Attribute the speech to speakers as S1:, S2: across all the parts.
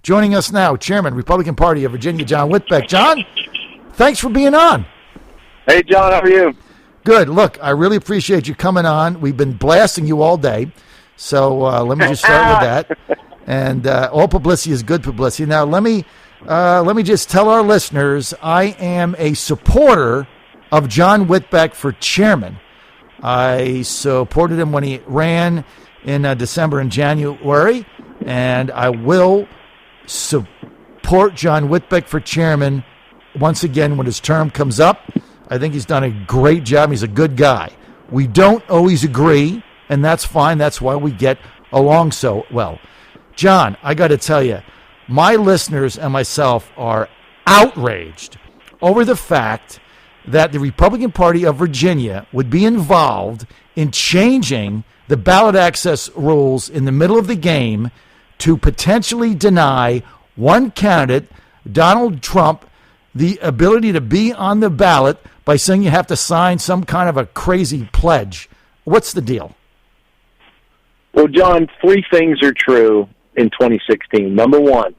S1: Joining us now, Chairman, Republican Party of Virginia, John Whitbeck. John, thanks for being on.
S2: Hey, John, how are you?
S1: Good. Look, I really appreciate you coming on. We've been blasting you all day, so let me just start with that. And all publicity is good publicity. Now, let me just tell our listeners, I am a supporter of John Whitbeck for chairman. I supported him when he ran in December and January, and I will support John Whitbeck for chairman once again when his term comes up. I think he's done a great job. He's a good guy. We don't always agree, and that's fine. That's why we get along so well. John, I got to tell you, my listeners and myself are outraged over the fact that the Republican Party of Virginia would be involved in changing the ballot access rules in the middle of the game to potentially deny one candidate, Donald Trump, the ability to be on the ballot by saying you have to sign some kind of a crazy pledge. What's the deal?
S2: Well, John, three things are true in 2016. Number one,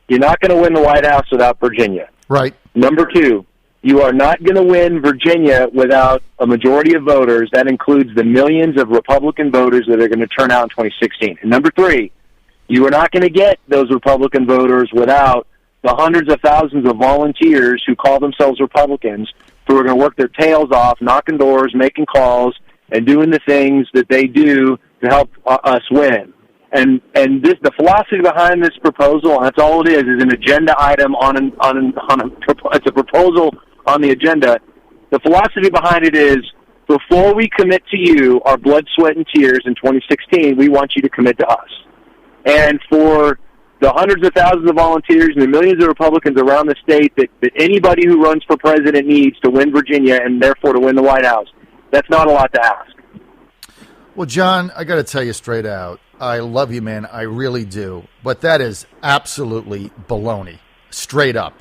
S2: you're not going to win the White House without Virginia.
S1: Right.
S2: Number two, you are not going to win Virginia without a majority of voters. That includes the millions of Republican voters that are going to turn out in 2016. And number three, you are not going to get those Republican voters without the hundreds of thousands of volunteers who call themselves Republicans who are going to work their tails off, knocking doors, making calls, and doing the things that they do to help us win. And the philosophy behind this proposal, and that's all it is an agenda item it's a proposal on the agenda. The philosophy behind it is, before we commit to you our blood, sweat, and tears in 2016, we want you to commit to us. And for the hundreds of thousands of volunteers and the millions of Republicans around the state that anybody who runs for president needs to win Virginia and therefore to win the White House, that's not a lot to ask.
S1: Well, John, I got to tell you straight out, I love you, man. I really do. But that is absolutely baloney, straight up.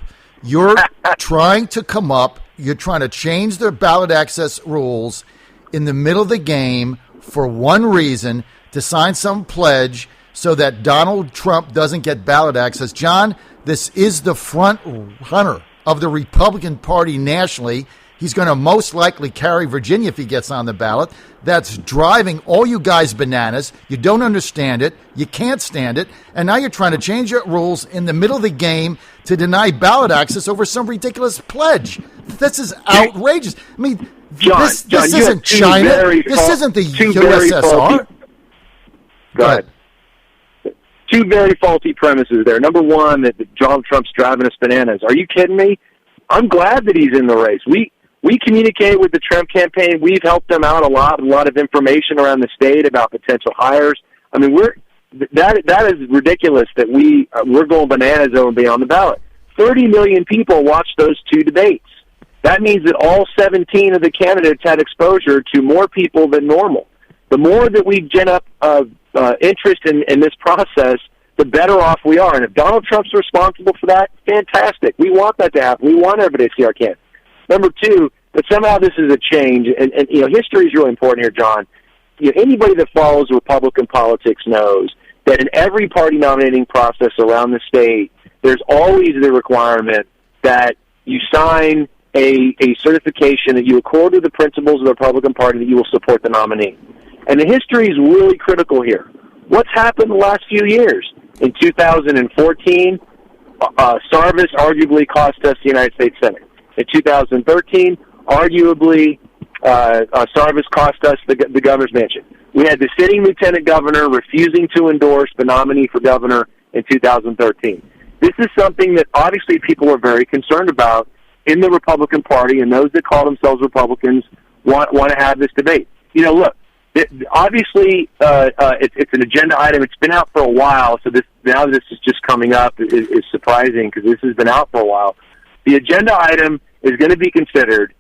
S1: You're trying to come up, you're trying to change their ballot access rules in the middle of the game for one reason, to sign some pledge so that Donald Trump doesn't get ballot access. John, this is the front runner of the Republican Party nationally. He's going to most likely carry Virginia if he gets on the ballot. That's driving all you guys bananas. You don't understand it. You can't stand it. And now you're trying to change your rules in the middle of the game to deny ballot access over some ridiculous pledge. This is outrageous. I mean,
S2: John,
S1: this isn't China. This isn't the USSR.
S2: Go ahead. Two very faulty premises there. Number one, that Donald Trump's driving us bananas. Are you kidding me? I'm glad that he's in the race. We communicate with the Trump campaign. We've helped them out a lot of information around the state about potential hires. I mean, that is ridiculous that we're going bananas over being on the ballot. 30 million people watched those two debates. That means that all 17 of the candidates had exposure to more people than normal. The more that we gen up interest in this process, the better off we are. And if Donald Trump's responsible for that, fantastic. We want that to happen. We want everybody to see our candidates. Number two, that somehow this is a change, and history is really important here, John. Anybody that follows Republican politics knows that in every party nominating process around the state, there's always the requirement that you sign a certification that you accord to the principles of the Republican Party that you will support the nominee. And the history is really critical here. What's happened the last few years? In 2014, Sarvis arguably cost us the United States Senate. In 2013, arguably, Sarvis cost us the governor's mansion. We had the sitting lieutenant governor refusing to endorse the nominee for governor in 2013. This is something that obviously people are very concerned about in the Republican Party, and those that call themselves Republicans want to have this debate. Look, obviously, it's an agenda item. It's been out for a while, so this is just coming up is surprising because this has been out for a while. The agenda item is going to be considered.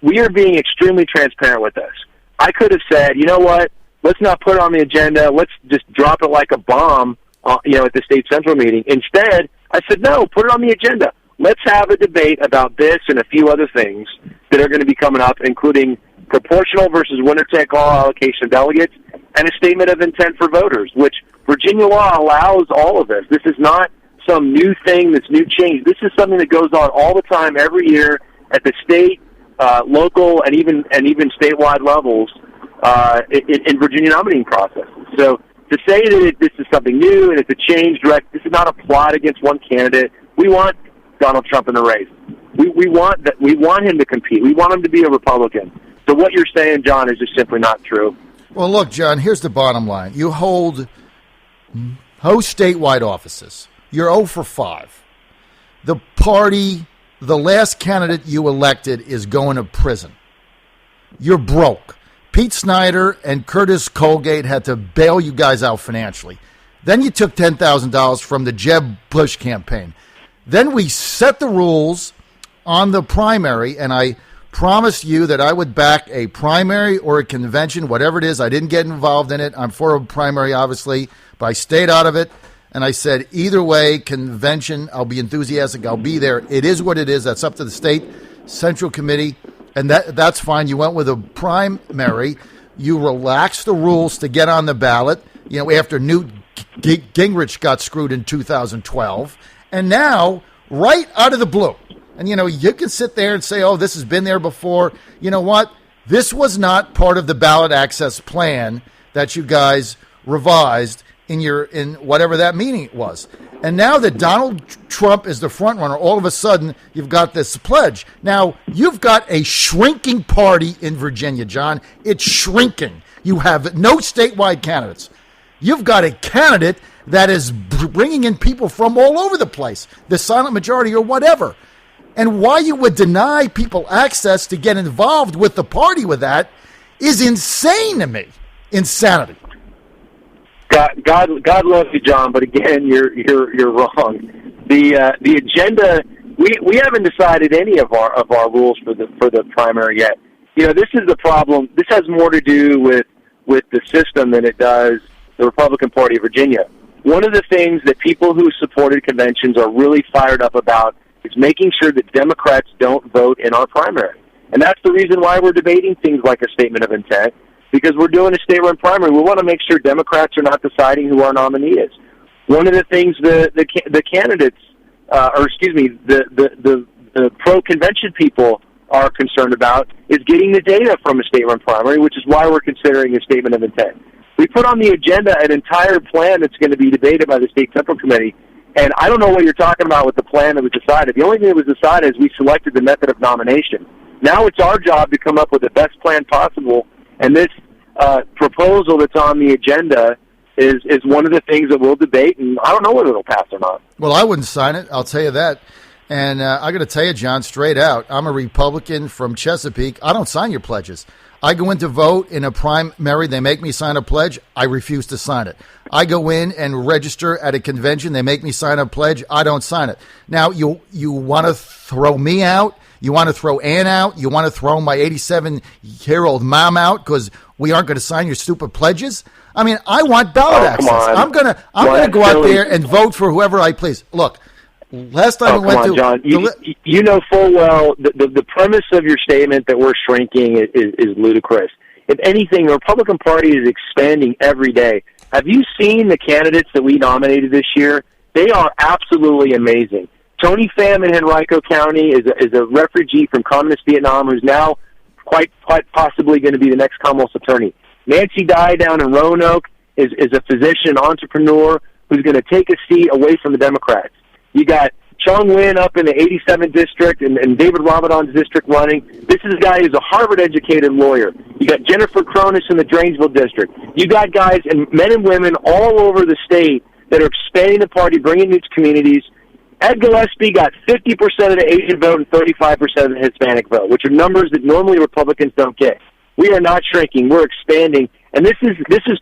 S2: We are being extremely transparent with this. I could have said, you know what, let's not put it on the agenda. Let's just drop it like a bomb, at the state central meeting. Instead, I said, no, put it on the agenda. Let's have a debate about this and a few other things that are going to be coming up, including proportional versus winner-take-all allocation of delegates and a statement of intent for voters, which Virginia law allows all of this. This is not some new thing, this new change. This is something that goes on all the time, every year, at the state, local, and even statewide levels in Virginia nominating processes. So to say that this is something new and it's a change, this is not a plot against one candidate. We want Donald Trump in the race. We want that. We want him to compete. We want him to be a Republican. So what you're saying, John, is just simply not true.
S1: Well, look, John, here's the bottom line. You host statewide offices. You're 0 for 5. The party, the last candidate you elected is going to prison. You're broke. Pete Snyder and Curtis Colgate had to bail you guys out financially. Then you took $10,000 from the Jeb Bush campaign. Then we set the rules on the primary, and I promised you that I would back a primary or a convention, whatever it is. I didn't get involved in it. I'm for a primary, obviously, but I stayed out of it. And I said, either way, convention, I'll be enthusiastic. I'll be there. It is what it is. That's up to the state central committee, and that's fine. You went with a primary. You relaxed the rules to get on the ballot, after Newt Gingrich got screwed in 2012. And now, right out of the blue, and, you can sit there and say, oh, this has been there before. You know what? This was not part of the ballot access plan that you guys revised in whatever that meeting was. And now that Donald Trump is the front runner, all of a sudden you've got this pledge. Now, you've got a shrinking party in Virginia, John. It's shrinking. You have no statewide candidates. You've got a candidate that is bringing in people from all over the place, the silent majority or whatever. And why you would deny people access to get involved with the party with that is insane to me. Insanity.
S2: God loves you, John, but again, you're wrong. The agenda, we haven't decided any of our rules for the primary yet. This is the problem. This has more to do with the system than it does the Republican Party of Virginia. One of the things that people who supported conventions are really fired up about is making sure that Democrats don't vote in our primary. And that's the reason why we're debating things like a statement of intent, because we're doing a state-run primary. We want to make sure Democrats are not deciding who our nominee is. One of the things the candidates, the pro-convention people are concerned about is getting the data from a state-run primary, which is why we're considering a statement of intent. We put on the agenda an entire plan that's going to be debated by the State Central Committee, and I don't know what you're talking about with the plan that was decided. The only thing that was decided is we selected the method of nomination. Now it's our job to come up with the best plan possible, and this proposal that's on the agenda is one of the things that we'll debate, and I don't know whether it'll pass or not.
S1: Well, I wouldn't sign it, I'll tell you that. And I got to tell you, John, straight out, I'm a Republican from Chesapeake. I don't sign your pledges. I go in to vote in a primary. They make me sign a pledge. I refuse to sign it. I go in and register at a convention. They make me sign a pledge. I don't sign it. Now, you want to throw me out? You want to throw Ann out? You want to throw my 87-year-old mom out because we aren't going to sign your stupid pledges? I mean, I want ballot access. I'm gonna go out there and vote for whoever I please. Look, last time we went to
S2: John, you know full well the premise of your statement that we're shrinking is ludicrous. If anything, the Republican Party is expanding every day. Have you seen the candidates that we nominated this year? They are absolutely amazing. Tony Pham in Henrico County is a refugee from communist Vietnam who's now quite possibly going to be the next Commonwealth attorney. Nancy Dye down in Roanoke is a physician entrepreneur who's going to take a seat away from the Democrats. You got Chung Win up in the 87th district and David Ramadan's district running. This is a guy who's a Harvard-educated lawyer. You got Jennifer Cronus in the Drainsville district. You got guys and men and women all over the state that are expanding the party, bringing new communities. Ed Gillespie got 50% of the Asian vote and 35% of the Hispanic vote, which are numbers that normally Republicans don't get. We are not shrinking. We're expanding. And this is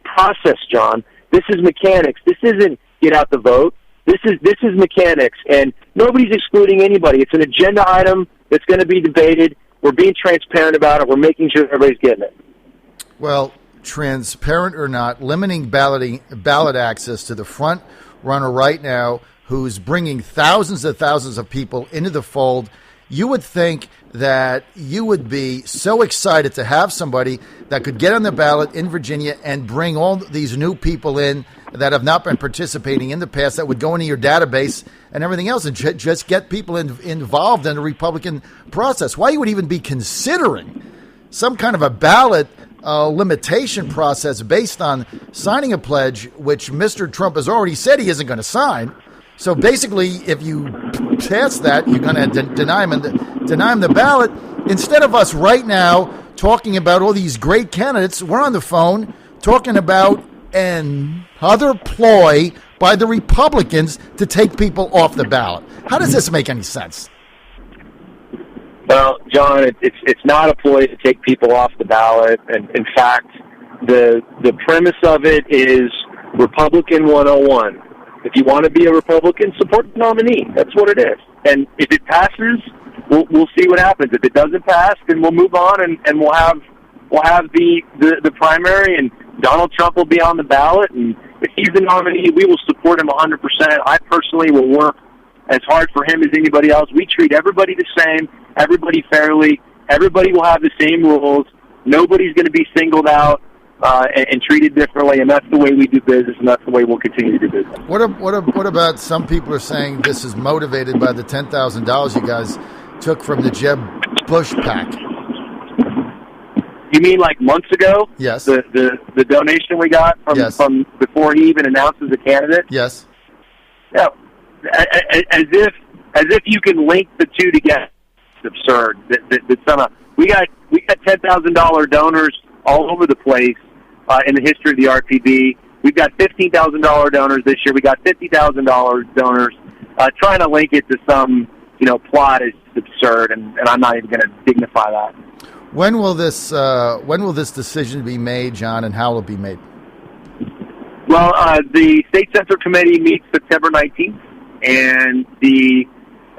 S2: process, John. This is mechanics. This isn't get out the vote. This is mechanics, and nobody's excluding anybody. It's an agenda item that's going to be debated. We're being transparent about it. We're making sure everybody's getting it.
S1: Well, transparent or not, limiting ballot access to the front runner right now who's bringing thousands and thousands of people into the fold you would think that you would be so excited to have somebody that could get on the ballot in Virginia and bring all these new people in that have not been participating in the past, that would go into your database and everything else, and just get people involved in the Republican process. Why you would even be considering some kind of a ballot limitation process based on signing a pledge, which Mr. Trump has already said he isn't going to sign. So basically, if you pass that, you're going to deny him the ballot. Instead of us right now talking about all these great candidates, we're on the phone talking about another ploy by the Republicans to take people off the ballot. How does this make any sense?
S2: Well, John, it's not a ploy to take people off the ballot. And in fact, the premise of it is Republican 101. If you want to be a Republican, support the nominee. That's what it is. And if it passes, we'll see what happens. If it doesn't pass, then we'll move on and we'll have the primary, and Donald Trump will be on the ballot. And if he's the nominee, we will support him 100%. I personally will work as hard for him as anybody else. We treat everybody the same, everybody fairly. Everybody will have the same rules. Nobody's going to be singled out and treated differently, and that's the way we do business, and that's the way we'll continue to do business.
S1: What about some people are saying this is motivated by the $10,000 you guys took from the Jeb Bush PAC?
S2: You mean like months ago?
S1: Yes.
S2: The donation we got from before he even announced as a candidate?
S1: Yes.
S2: Yeah. As if you can link the two together. It's absurd. We got $10,000 donors all over the place in the history of the RPV. We've got $15,000 donors this year. We got $50,000 donors. Trying to link it to some plot is absurd, and I'm not even going to dignify that.
S1: When will this decision be made, John, and how will it be made?
S2: Well, the State Central Committee meets September 19th, and the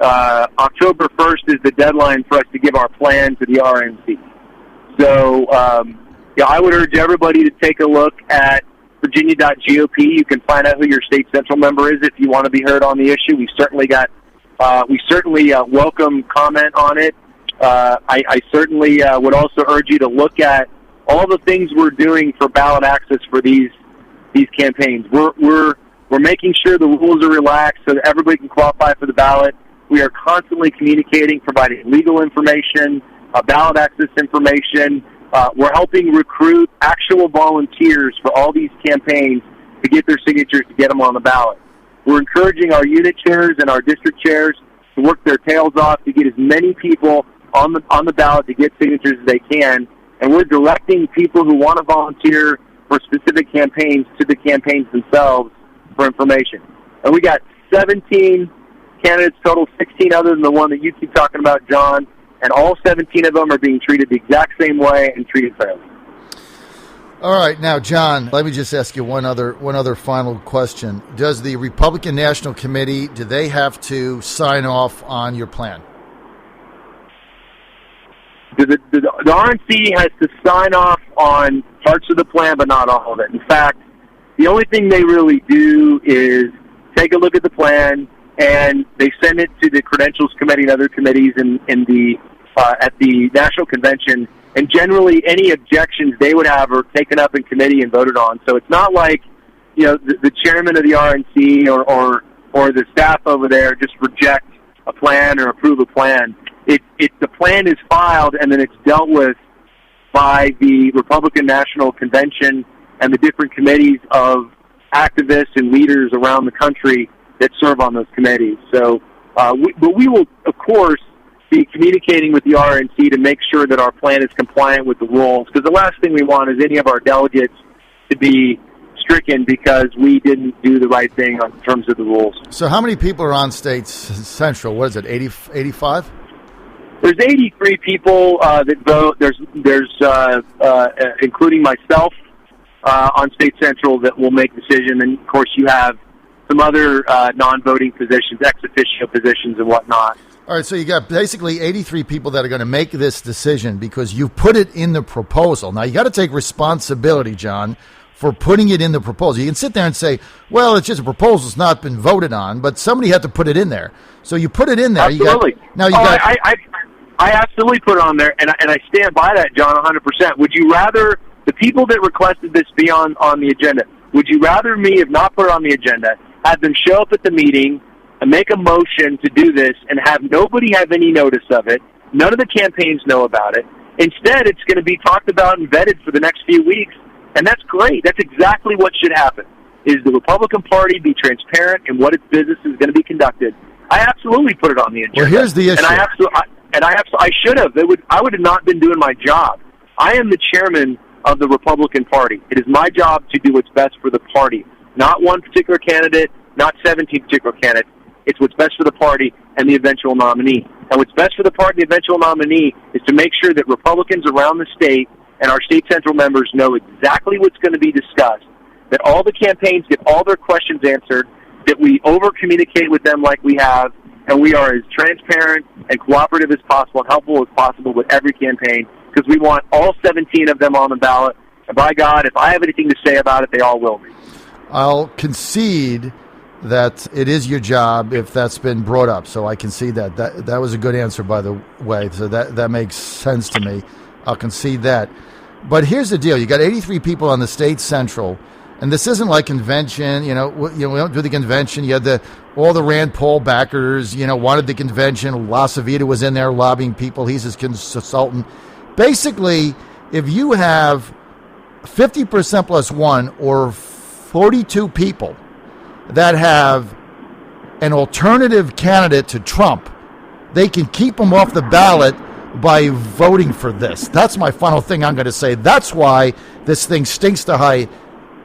S2: October 1st is the deadline for us to give our plan to the RNC. So, I would urge everybody to take a look at Virginia.gop. You can find out who your State Central member is if you want to be heard on the issue. We certainly welcome comment on it. I certainly would also urge you to look at all the things we're doing for ballot access for these campaigns. We're making sure the rules are relaxed so that everybody can qualify for the ballot. We are constantly communicating, providing legal information, ballot access information. We're helping recruit actual volunteers for all these campaigns to get their signatures to get them on the ballot. We're encouraging our unit chairs and our district chairs to work their tails off to get as many people on the ballot to get signatures as they can, and we're directing people who want to volunteer for specific campaigns to the campaigns themselves for information. And we got 17 candidates total, 16 other than the one that you keep talking about, John, and all 17 of them are being treated the exact same way and treated fairly.
S1: All right, now, John, let me just ask you one other final question. Does the Republican National Committee, do they have to sign off on your plan?
S2: The RNC has to sign off on parts of the plan, but not all of it. In fact, the only thing they really do is take a look at the plan, and they send it to the Credentials Committee and other committees at the National Convention, and generally any objections they would have are taken up in committee and voted on. So it's not like the chairman of the RNC or the staff over there just reject a plan or approve a plan. The plan is filed and then it's dealt with by the Republican National Convention and the different committees of activists and leaders around the country that serve on those committees. So, but we will, of course, be communicating with the RNC to make sure that our plan is compliant with the rules, because the last thing we want is any of our delegates to be stricken because we didn't do the right thing in terms of the rules.
S1: So how many people are on State Central? What is it, 85?
S2: There's 83 people that vote. There's including myself on State Central that will make decision, and of course you have some other non-voting positions, ex officio positions, and whatnot.
S1: All right, so you got basically 83 people that are going to make this decision because you put it in the proposal. Now, you got to take responsibility, John, for putting it in the proposal. You can sit there and say, well, it's just a proposal. It's not been voted on, but somebody had to put it in there. So you put it in there.
S2: Absolutely. I absolutely put it on there, and I stand by that, John, 100%. Would you rather the people that requested this be on the agenda, would you rather me have not put it on the agenda, have them show up at the meeting and make a motion to do this and have nobody have any notice of it? None of the campaigns know about it. Instead, it's going to be talked about and vetted for the next few weeks, and that's great. That's exactly what should happen, is the Republican Party be transparent in what its business is going to be conducted. I absolutely put it on the agenda.
S1: Well, here's the issue.
S2: I should have. I would have not been doing my job. I am the chairman of the Republican Party. It is my job to do what's best for the party, not one particular candidate, not 17 particular candidates. It's what's best for the party and the eventual nominee. And what's best for the party and the eventual nominee is to make sure that Republicans around the state and our state central members know exactly what's going to be discussed, that all the campaigns get all their questions answered, that we over-communicate with them like we have, and we are as transparent and cooperative as possible and helpful as possible with every campaign, because we want all 17 of them on the ballot. And by God, if I have anything to say about it, they all will be.
S1: I'll concede that it is your job if that's been brought up. So I concede that. That was a good answer, by the way. So that makes sense to me. I'll concede that. But here's the deal. You got 83 people on the state central, and this isn't like convention. We don't do the convention. You had all the Rand Paul backers, wanted the convention. La Savita was in there lobbying people. He's his consultant. Basically, if you have 50% plus one or 42 people that have an alternative candidate to Trump, they can keep them off the ballot by voting for this. That's my final thing I'm going to say. That's why this thing stinks to high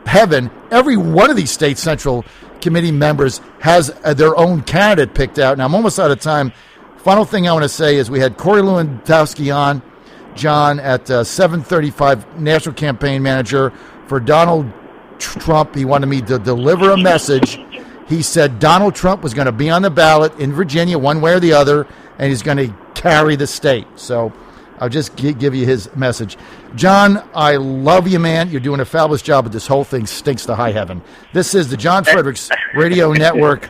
S1: heaven. Every one of these state central committee members has their own candidate picked out. Now, I'm almost out of time. Final thing I want to say is we had Corey Lewandowski on, John, at 7:35, national campaign manager for Donald Trump. He wanted me to deliver a message. He said Donald Trump was going to be on the ballot in Virginia one way or the other, and he's going to carry the state. So I'll just give you his message. John, I love you, man. You're doing a fabulous job, but this whole thing stinks to high heaven. This is the John Fredericks Radio Network.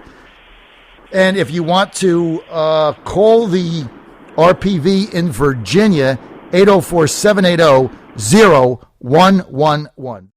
S1: And if you want to call the RPV in Virginia, 804-780-0111.